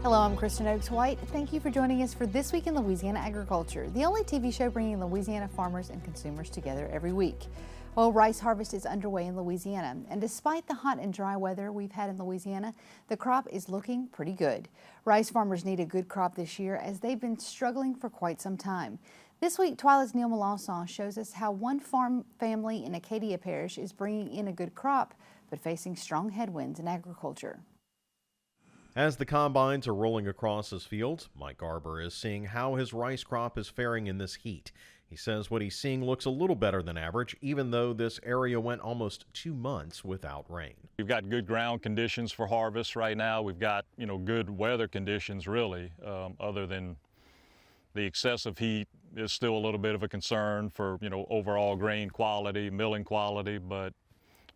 Hello, I'm Kristen Oakes White. Thank you for joining us for This Week in Louisiana Agriculture, the only TV show bringing Louisiana farmers and consumers together every week. Well, rice harvest is underway in Louisiana, and despite the hot and dry weather we've had in Louisiana, the crop is looking pretty good. Rice farmers need a good crop this year as they've been struggling for quite some time. This week, TWILA's Neil Melancon shows us how one farm family in Acadia Parish is bringing in a good crop, but facing strong headwinds in agriculture. As the combines are rolling across his fields, Mike Garber is seeing how his rice crop is faring in this heat. He says what he's seeing looks a little better than average, even though this area went almost 2 months without rain. We've got good ground conditions for harvest right now. We've got, good weather conditions really, other than the excessive heat is still a little bit of a concern for, overall grain quality, milling quality, but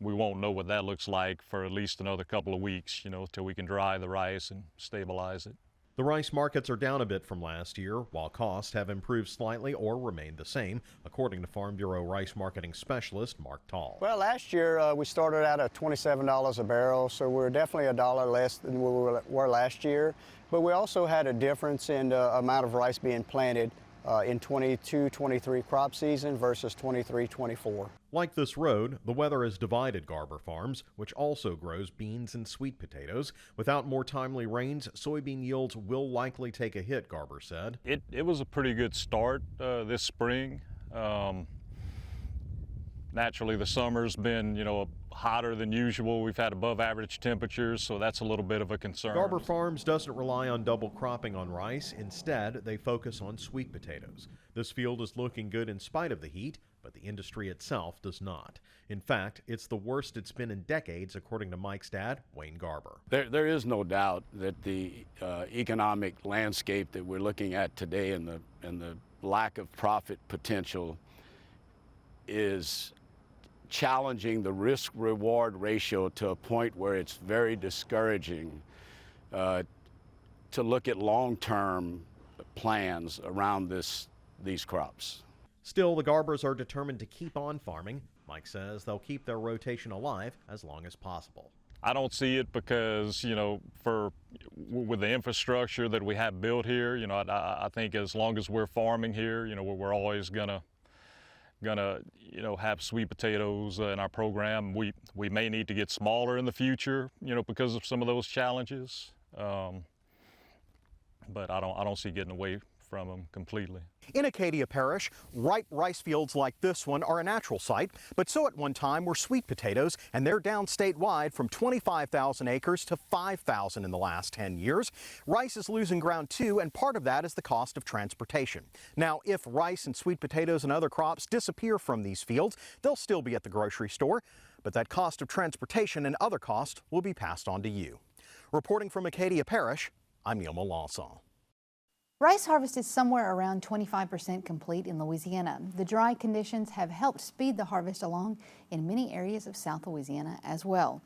we won't know what that looks like for at least another couple of weeks, till we can dry the rice and stabilize it. The rice markets are down a bit from last year, while costs have improved slightly or remained the same, according to Farm Bureau rice marketing specialist Mark Tall. Well, last year we started out at $27 a barrel, so we're definitely $1 less than we were last year. But we also had a difference in the amount of rice being planted in 22-23 crop season versus 23-24. Like this road, the weather has divided Garber Farms, which also grows beans and sweet potatoes. Without more timely rains, soybean yields will likely take a hit, Garber said. It was a pretty good start this spring. Naturally, the summer's been, hotter than usual. We've had above average temperatures, so that's a little bit of a concern. Garber Farms doesn't rely on double cropping on rice. Instead, they focus on sweet potatoes. This field is looking good in spite of the heat, but the industry itself does not. In fact, it's the worst it's been in decades, according to Mike's dad, Wayne Garber. There is no doubt that the economic landscape that we're looking at today and the lack of profit potential is challenging the risk-reward ratio to a point where it's very discouraging to look at long-term plans around these crops. Still, the Garbers are determined to keep on farming. Mike says they'll keep their rotation alive as long as possible. I don't see it because, with the infrastructure that we have built here, I think as long as we're farming here, we're always gonna have sweet potatoes in our program. We may need to get smaller in the future, because of some of those challenges. But I don't see getting away from them completely. In Acadia Parish, ripe rice fields like this one are a natural sight, but so at one time were sweet potatoes, and they're down statewide from 25,000 acres to 5,000 in the last 10 years. Rice is losing ground too, and part of that is the cost of transportation. Now, if rice and sweet potatoes and other crops disappear from these fields, they'll still be at the grocery store, but that cost of transportation and other costs will be passed on to you. Reporting from Acadia Parish, I'm Neil Melancon. Rice harvest is somewhere around 25% complete in Louisiana. The dry conditions have helped speed the harvest along in many areas of South Louisiana as well.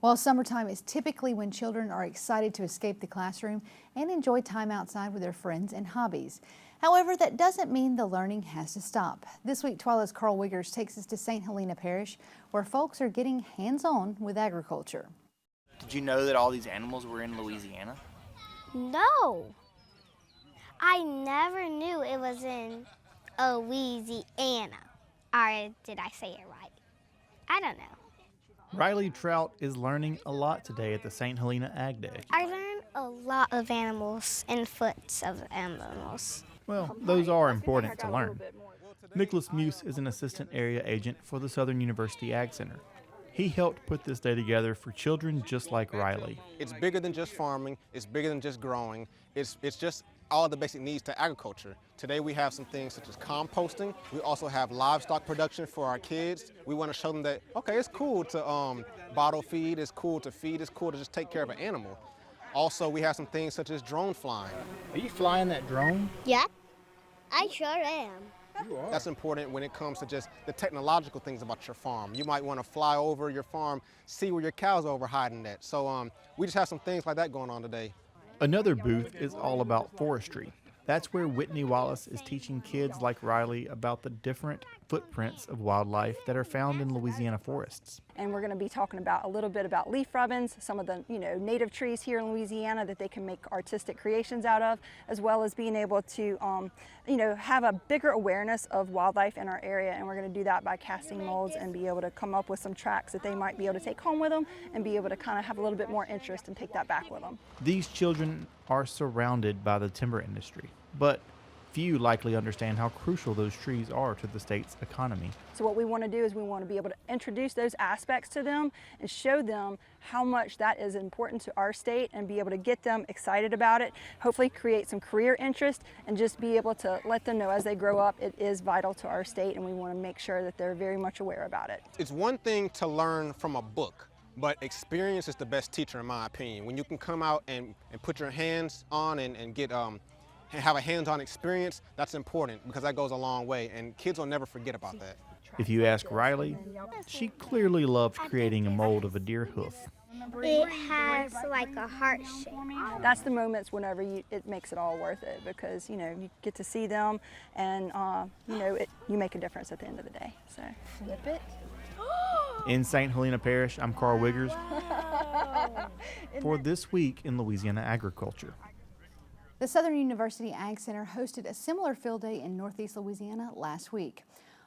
While summertime is typically when children are excited to escape the classroom and enjoy time outside with their friends and hobbies. However, that doesn't mean the learning has to stop. This week, TWILA's Karl Wiggers takes us to St. Helena Parish, where folks are getting hands-on with agriculture. Did you know that all these animals were in Louisiana? No. I never knew it was in Louisiana. Or did I say it right? I don't know. Riley Trout is learning a lot today at the St. Helena Ag Day. I learned a lot of animals and foots of animals. Well, those are important to learn. Nicholas Muse is an assistant area agent for the Southern University Ag Center. He helped put this day together for children just like Riley. It's bigger than just farming. It's bigger than just growing. It's just all the basic needs to agriculture. Today we have some things such as composting. We also have livestock production for our kids. We want to show them that, okay, it's cool to bottle feed, it's cool to feed, it's cool to just take care of an animal. Also, we have some things such as drone flying. Are you flying that drone? Yeah, I sure am. That's important when it comes to just the technological things about your farm. You might want to fly over your farm, see where your cows are over hiding at. So we just have some things like that going on today. Another booth is all about forestry. That's where Whitney Wallace is teaching kids like Riley about the different footprints of wildlife that are found in Louisiana forests. And we're going to be talking about a little bit about leaf rubbins, some of the native trees here in Louisiana that they can make artistic creations out of, as well as being able to have a bigger awareness of wildlife in our area. And we're going to do that by casting molds and be able to come up with some tracks that they might be able to take home with them and be able to kind of have a little bit more interest and take that back with them. These children are surrounded by the timber industry, but few likely understand how crucial those trees are to the state's economy. So what we want to do is we want to be able to introduce those aspects to them and show them how much that is important to our state and be able to get them excited about it, hopefully create some career interest, and just be able to let them know as they grow up it is vital to our state, and we want to make sure that they're very much aware about it. It's one thing to learn from a book, but experience is the best teacher in my opinion. When you can come out and put your hands on and get have a hands-on experience, that's important because that goes a long way, and kids will never forget about that. If you ask Riley, she clearly loved creating a mold of a deer hoof. It has like a heart shape. That's the moments whenever it makes it all worth it, because you get to see them, and you make a difference at the end of the day. So flip it. In St. Helena Parish, I'm Karl Wiggers for This Week in Louisiana Agriculture. The Southern University Ag Center hosted a similar field day in Northeast Louisiana last week.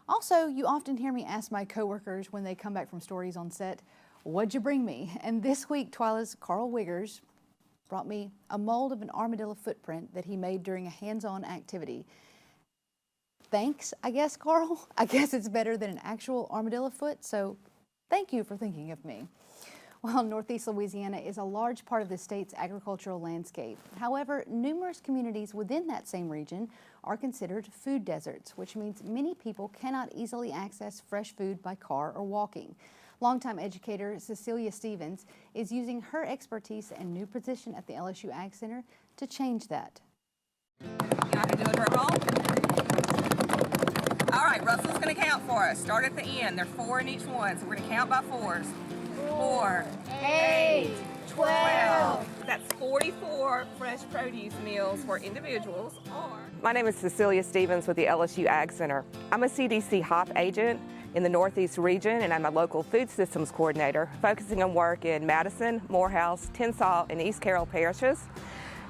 Also, you often hear me ask my coworkers when they come back from stories on set, "What'd you bring me?" And this week, TWILA's Karl Wiggers brought me a mold of an armadillo footprint that he made during a hands-on activity. Thanks, I guess, Karl. I guess it's better than an actual armadillo foot, so thank you for thinking of me. Well, Northeast Louisiana is a large part of the state's agricultural landscape. However, numerous communities within that same region are considered food deserts, which means many people cannot easily access fresh food by car or walking. Longtime educator Cecilia Stevens is using her expertise and new position at the LSU Ag Center to change that. You know how to do a drum roll? All right, Russell's going to count for us. Start at the end. There's 4 in each one, so we're going to count by 4s. 4, 8, 12. That's 44 fresh produce meals for individuals. My name is Cecilia Stevens with the LSU Ag Center. I'm a CDC HOP agent in the Northeast region, and I'm a local food systems coordinator focusing on work in Madison, Morehouse, Tensas, and East Carroll parishes,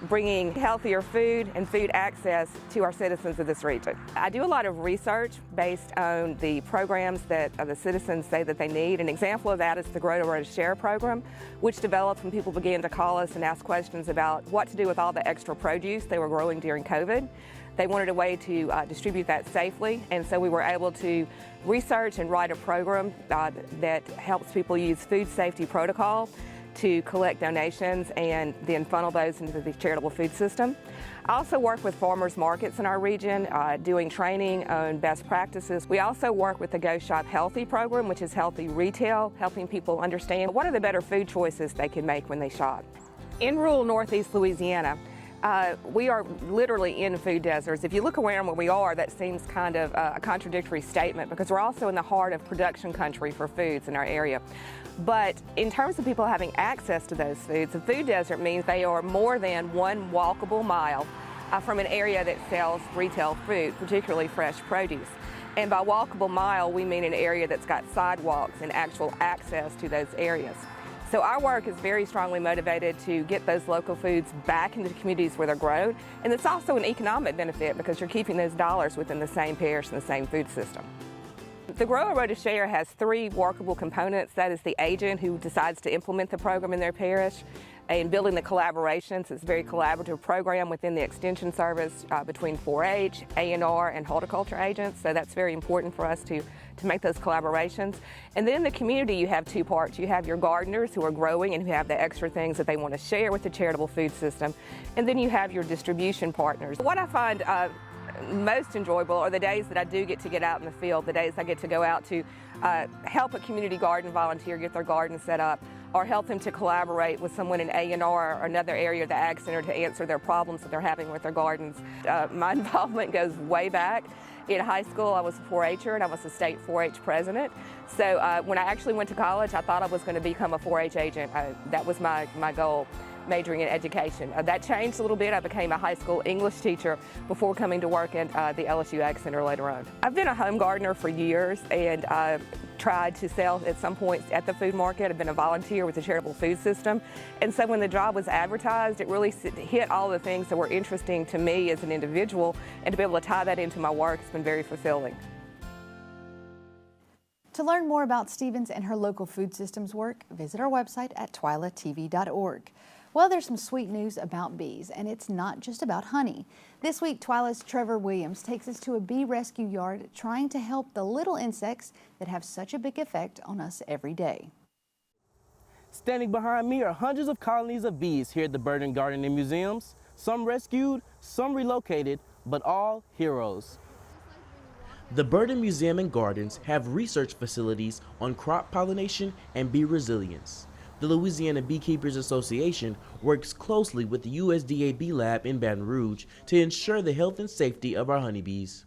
bringing healthier food and food access to our citizens of this region. I do a lot of research based on the programs that the citizens say that they need. An example of that is the Grow to Road to Share program, which developed when people began to call us and ask questions about what to do with all the extra produce they were growing during COVID. They wanted a way to distribute that safely, and so we were able to research and write a program that helps people use food safety protocol to collect donations and then funnel those into the charitable food system. I also work with farmers markets in our region, doing training on best practices. We also work with the Go Shop Healthy program, which is healthy retail, helping people understand what are the better food choices they can make when they shop. In rural Northeast Louisiana, we are literally in food deserts. If you look around where we are, that seems kind of a contradictory statement because we're also in the heart of production country for foods in our area. But in terms of people having access to those foods, a food desert means they are more than 1 walkable mile from an area that sells retail food, particularly fresh produce. And by walkable mile, we mean an area that's got sidewalks and actual access to those areas. So our work is very strongly motivated to get those local foods back into the communities where they're grown. And it's also an economic benefit because you're keeping those dollars within the same parish and the same food system. The Grow to Road to Share has 3 workable components. That is the agent who decides to implement the program in their parish, and building the collaborations. It's a very collaborative program within the extension service between 4-H, A&R, and horticulture agents. So that's very important for us to make those collaborations. And then in the community, you have 2 parts. You have your gardeners who are growing and who have the extra things that they want to share with the charitable food system. And then you have your distribution partners. What I find most enjoyable are the days that I do get to get out in the field, the days I get to go out to help a community garden volunteer get their garden set up, or help them to collaborate with someone in A&R or another area of the Ag Center to answer their problems that they're having with their gardens. My involvement goes way back. In high school, I was a 4-H'er and I was a state 4-H president. So when I actually went to college, I thought I was going to become a 4-H agent. That was my goal. majoring in education. That changed a little bit. I became a high school English teacher before coming to work at the LSU Ag Center later on. I've been a home gardener for years, and tried to sell at some points at the food market. I've been a volunteer with the charitable food system. And so when the job was advertised, it really hit all the things that were interesting to me as an individual, and to be able to tie that into my work has been very fulfilling. To learn more about Stevens and her local food systems work, visit our website at twilatv.org. Well, there's some sweet news about bees, and it's not just about honey. This week, TWILA's Trevor Williams takes us to a bee rescue yard trying to help the little insects that have such a big effect on us every day. Standing behind me are hundreds of colonies of bees here at the Bird and Garden and Museums. Some rescued, some relocated, but all heroes. The Bird and Museum and Gardens have research facilities on crop pollination and bee resilience. The Louisiana Beekeepers Association works closely with the USDA Bee Lab in Baton Rouge to ensure the health and safety of our honeybees.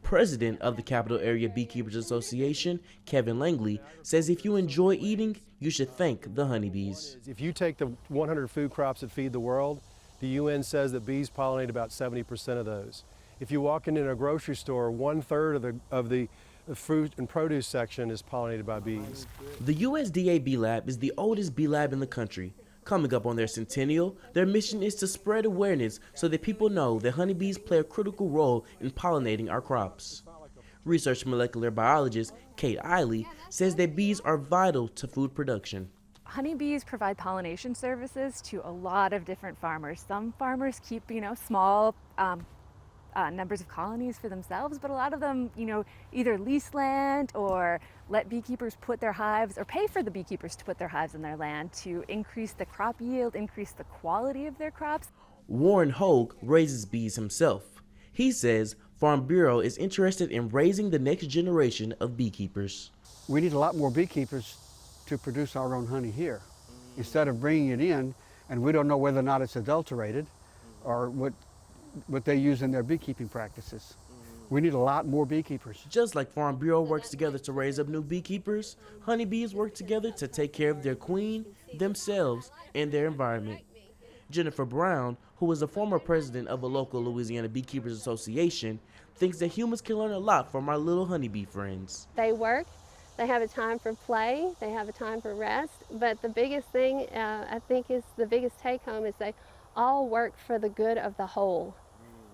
President of the Capital Area Beekeepers Association, Kevin Langley, says if you enjoy eating, you should thank the honeybees. If you take the 100 food crops that feed the world, the UN says that bees pollinate about 70% of those. If you walk into a grocery store, 1/3 of the fruit and produce section is pollinated by bees. The USDA Bee Lab is the oldest bee lab in the country. Coming up on their centennial, their mission is to spread awareness so that people know that honeybees play a critical role in pollinating our crops. Research molecular biologist Kate Eiley says that bees are vital to food production. Honeybees provide pollination services to a lot of different farmers. Some farmers keep, small numbers of colonies for themselves, but a lot of them, either lease land or let beekeepers put their hives, or pay for the beekeepers to put their hives in their land to increase the crop yield, increase the quality of their crops. Warren Hogue raises bees himself. He says Farm Bureau is interested in raising the next generation of beekeepers. We need a lot more beekeepers to produce our own honey here, instead of bringing it in, and we don't know whether or not it's adulterated or what they use in their beekeeping practices. We need a lot more beekeepers. Just like Farm Bureau works together to raise up new beekeepers, honeybees work together to take care of their queen, themselves, and their environment. Jennifer Brown, who is a former president of a local Louisiana Beekeepers Association, thinks that humans can learn a lot from our little honeybee friends. They work, they have a time for play, they have a time for rest, but the biggest thing I think is the biggest take home is they all work for the good of the whole.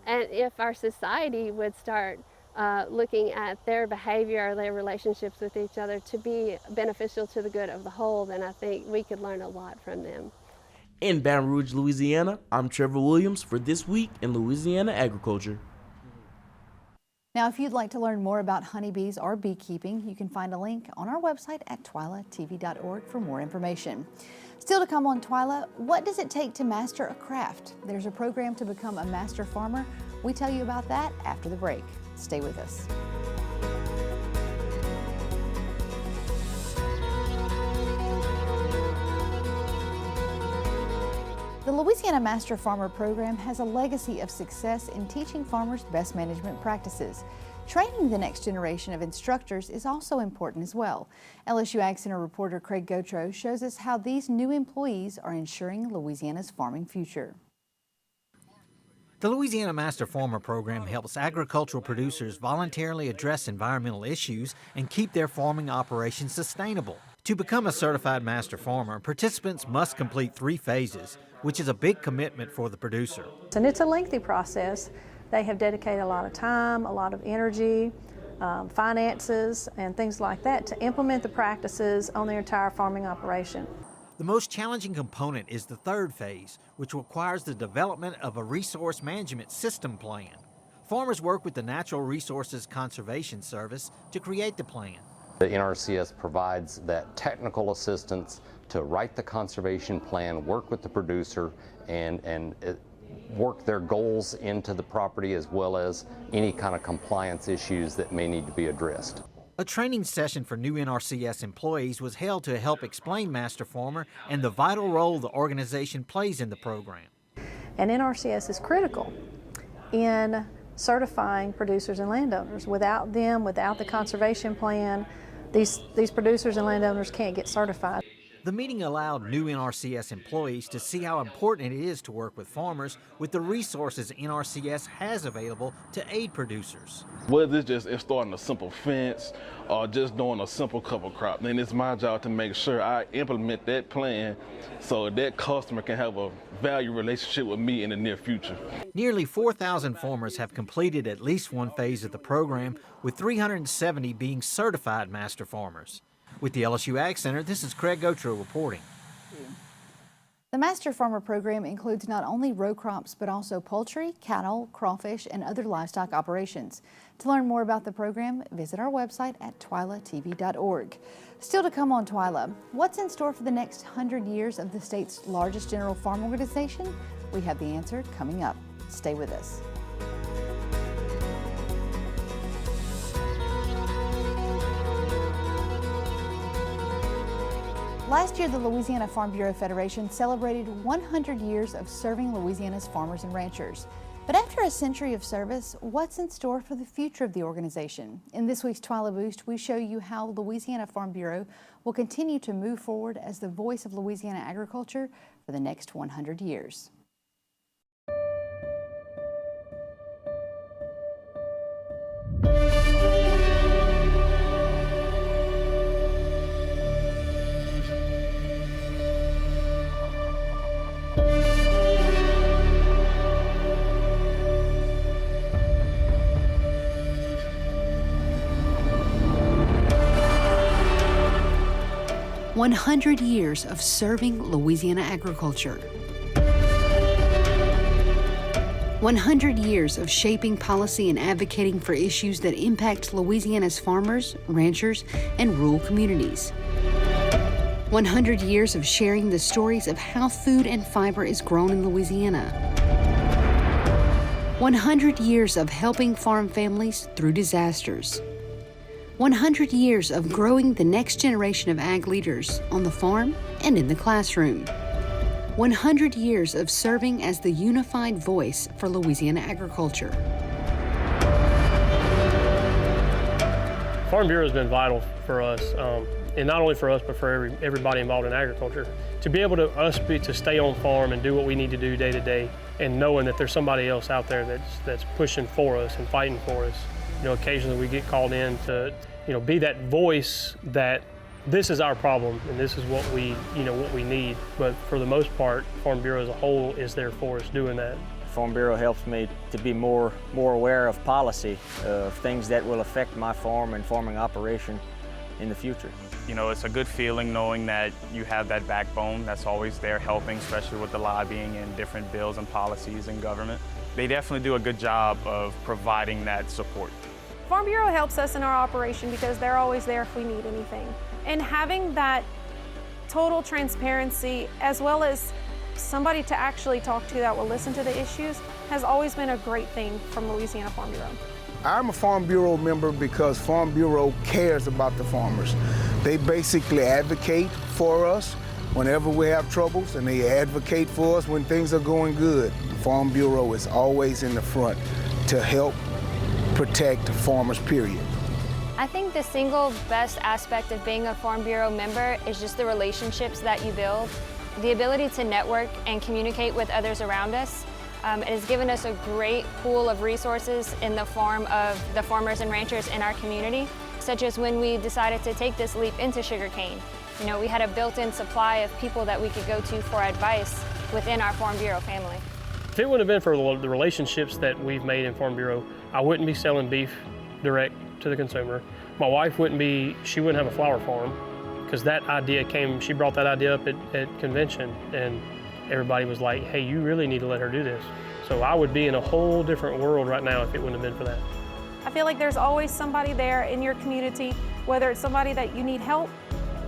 And if our society would start looking at their behavior or their relationships with each other to be beneficial to the good of the whole, then I think we could learn a lot from them. In Baton Rouge, Louisiana, I'm Trevor Williams for This Week in Louisiana Agriculture. Now, if you'd like to learn more about honeybees or beekeeping, you can find a link on our website at twilatv.org for more information. Still to come on TWILA, what does it take to master a craft? There's a program to become a master farmer. We tell you about that after the break. Stay with us. The Louisiana Master Farmer Program has a legacy of success in teaching farmers best management practices. Training the next generation of instructors is also important as well. LSU Ag Center reporter Craig Gautreaux shows us how these new employees are ensuring Louisiana's farming future. The Louisiana Master Farmer Program helps agricultural producers voluntarily address environmental issues and keep their farming operations sustainable. To become a certified master farmer, participants must complete 3 phases, which is a big commitment for the producer. And it's a lengthy process. They have dedicated a lot of time, a lot of energy, finances, and things like that to implement the practices on their entire farming operation. The most challenging component is the 3rd phase, which requires the development of a resource management system plan. Farmers work with the Natural Resources Conservation Service to create the plan. The NRCS provides that technical assistance to write the conservation plan, work with the producer, and work their goals into the property, as well as any kind of compliance issues that may need to be addressed. A training session for new NRCS employees was held to help explain Master Farmer and the vital role the organization plays in the program. And NRCS is critical in certifying producers and landowners. Without them, without the conservation plan, these producers and landowners can't get certified. The meeting allowed new NRCS employees to see how important it is to work with farmers with the resources NRCS has available to aid producers. Whether it's just installing a simple fence or just doing a simple cover crop, then it's my job to make sure I implement that plan so that customer can have a value relationship with me in the near future. Nearly 4,000 farmers have completed at least one phase of the program, with 370 being certified master farmers. With the LSU Ag Center, this is Craig Gautreaux reporting. The Master Farmer program includes not only row crops, but also poultry, cattle, crawfish, and other livestock operations. To learn more about the program, visit our website at twilatv.org. Still to come on TWILA, what's in store for the next 100 years of the state's largest general farm organization? We have the answer coming up. Stay with us. Last year, the Louisiana Farm Bureau Federation celebrated 100 years of serving Louisiana's farmers and ranchers. But after a century of service, what's in store for the future of the organization? In this week's TWILA Boost, we show you how Louisiana Farm Bureau will continue to move forward as the voice of Louisiana agriculture for the next 100 years. "100 years of serving Louisiana agriculture. 100 years of shaping policy and advocating for issues that impact Louisiana's farmers, ranchers, and rural communities. 100 years of sharing the stories of how food and fiber is grown in Louisiana. 100 years of helping farm families through disasters. 100 years of growing the next generation of ag leaders on the farm and in the classroom. 100 years of serving as the unified voice for Louisiana agriculture." Farm Bureau has been vital for us, and not only for us, but for everybody involved in agriculture. To be able to stay on farm and do what we need to do day to day, and knowing that there's somebody else out there that's pushing for us and fighting for us. You know, occasionally we get called in to, be that voice that this is our problem and this is what we need. But for the most part, Farm Bureau as a whole is there for us doing that. Farm Bureau helps me to be more aware of policy, of things that will affect my farm and farming operation in the future. You know, it's a good feeling knowing that you have that backbone that's always there helping, especially with the lobbying and different bills and policies in government. They definitely do a good job of providing that support. Farm Bureau helps us in our operation because they're always there if we need anything. And having that total transparency, as well as somebody to actually talk to that will listen to the issues, has always been a great thing from Louisiana Farm Bureau. I'm a Farm Bureau member because Farm Bureau cares about the farmers. They basically advocate for us whenever we have troubles, and they advocate for us when things are going good. Farm Bureau is always in the front to help protect farmers, period. I think the single best aspect of being a Farm Bureau member is just the relationships that you build, the ability to network and communicate with others around us. It has given us a great pool of resources in the form of the farmers and ranchers in our community, such as when we decided to take this leap into sugarcane. You know, we had a built-in supply of people that we could go to for advice within our Farm Bureau family. If it wouldn't have been for the relationships that we've made in Farm Bureau, I wouldn't be selling beef direct to the consumer. My wife wouldn't have a flower farm, because that idea she brought that idea up at convention, and everybody was like, hey, you really need to let her do this. So I would be in a whole different world right now if it wouldn't have been for that. I feel like there's always somebody there in your community, whether it's somebody that you need help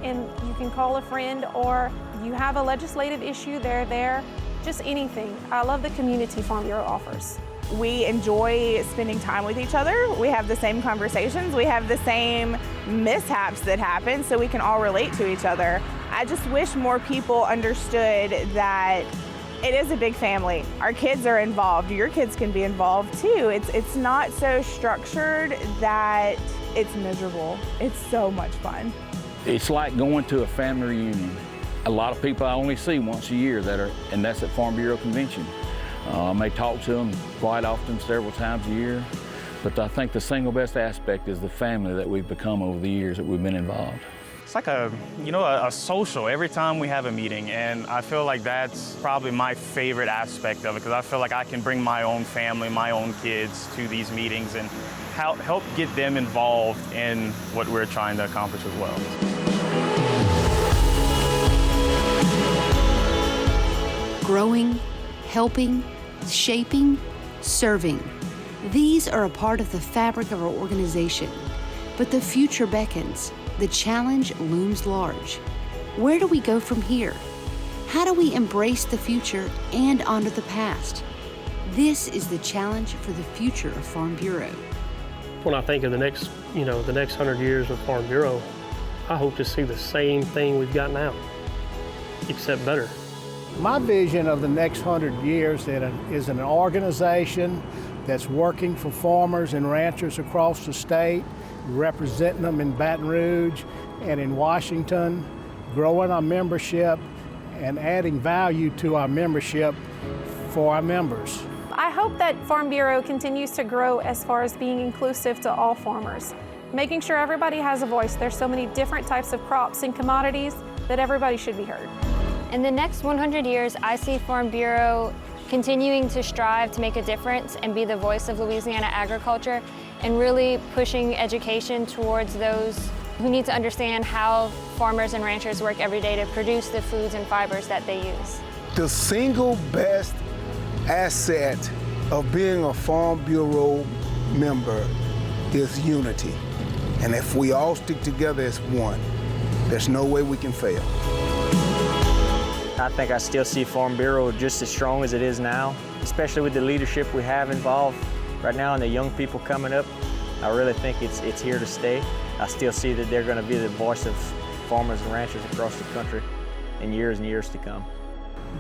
and you can call a friend, or you have a legislative issue, they're there, just anything. I love the community Farm Bureau offers. We enjoy spending time with each other. We have the same conversations. We have the same mishaps that happen, so we can all relate to each other. I just wish more people understood that it is a big family. Our kids are involved. Your kids can be involved too. It's not so structured that it's miserable. It's so much fun. It's like going to a family reunion. a lot of people I only see once a year and that's at Farm Bureau Convention. I may talk to them quite often, several times a year, but I think the single best aspect is the family that we've become over the years that we've been involved. It's like a social every time we have a meeting, and I feel like that's probably my favorite aspect of it, because I feel like I can bring my own family, my own kids to these meetings and help get them involved in what we're trying to accomplish as well. Growing, helping, shaping, serving. These are a part of the fabric of our organization. But the future beckons. The challenge looms large. Where do we go from here? How do we embrace the future and honor the past? This is the challenge for the future of Farm Bureau. When I think of the next 100 years of Farm Bureau, I hope to see the same thing we've got now, except better. My vision of the next 100 years is an organization that's working for farmers and ranchers across the state, representing them in Baton Rouge and in Washington, growing our membership and adding value to our membership for our members. I hope that Farm Bureau continues to grow as far as being inclusive to all farmers, making sure everybody has a voice. There's so many different types of crops and commodities that everybody should be heard. In the next 100 years, I see Farm Bureau continuing to strive to make a difference and be the voice of Louisiana agriculture, and really pushing education towards those who need to understand how farmers and ranchers work every day to produce the foods and fibers that they use. The single best asset of being a Farm Bureau member is unity. And if we all stick together as one, there's no way we can fail. I think I still see Farm Bureau just as strong as it is now, especially with the leadership we have involved right now and the young people coming up. I really think it's here to stay. I still see that they're going to be the voice of farmers and ranchers across the country in years and years to come.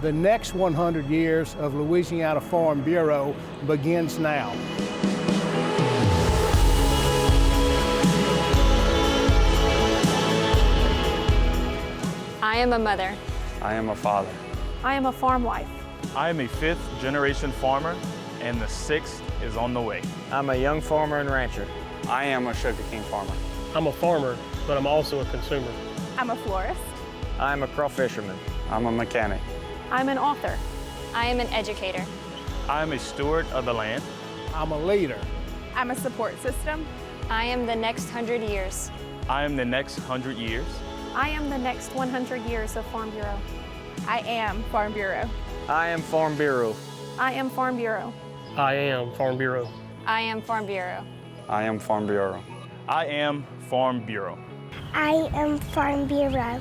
The next 100 years of Louisiana Farm Bureau begins now. I am a mother. I am a father. I am a farm wife. I am a 5th generation farmer, and the 6th is on the way. I'm a young farmer and rancher. I am a sugarcane farmer. I'm a farmer, but I'm also a consumer. I'm a florist. I'm a crawfisherman. I'm a mechanic. I'm an author. I am an educator. I am a steward of the land. I'm a leader. I'm a support system. I am the next 100 years. I am the next 100 years. I am the next 100 years of Farm Bureau. I am Farm Bureau. I am Farm Bureau. I am Farm Bureau. I am Farm Bureau. I am Farm Bureau. I am Farm Bureau. I am Farm Bureau. I am Farm Bureau.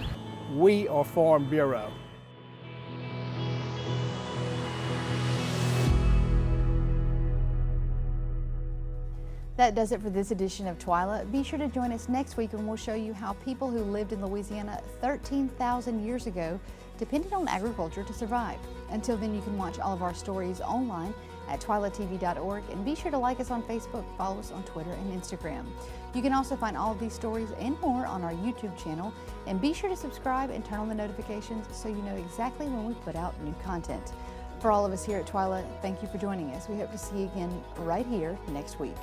We are Farm Bureau. That does it for this edition of TWILA. Be sure to join us next week when we'll show you how people who lived in Louisiana 13,000 years ago depended on agriculture to survive. Until then, you can watch all of our stories online at twilatv.org, and be sure to like us on Facebook, follow us on Twitter and Instagram. You can also find all of these stories and more on our YouTube channel, and be sure to subscribe and turn on the notifications so you know exactly when we put out new content. For all of us here at TWILA, thank you for joining us. We hope to see you again right here next week.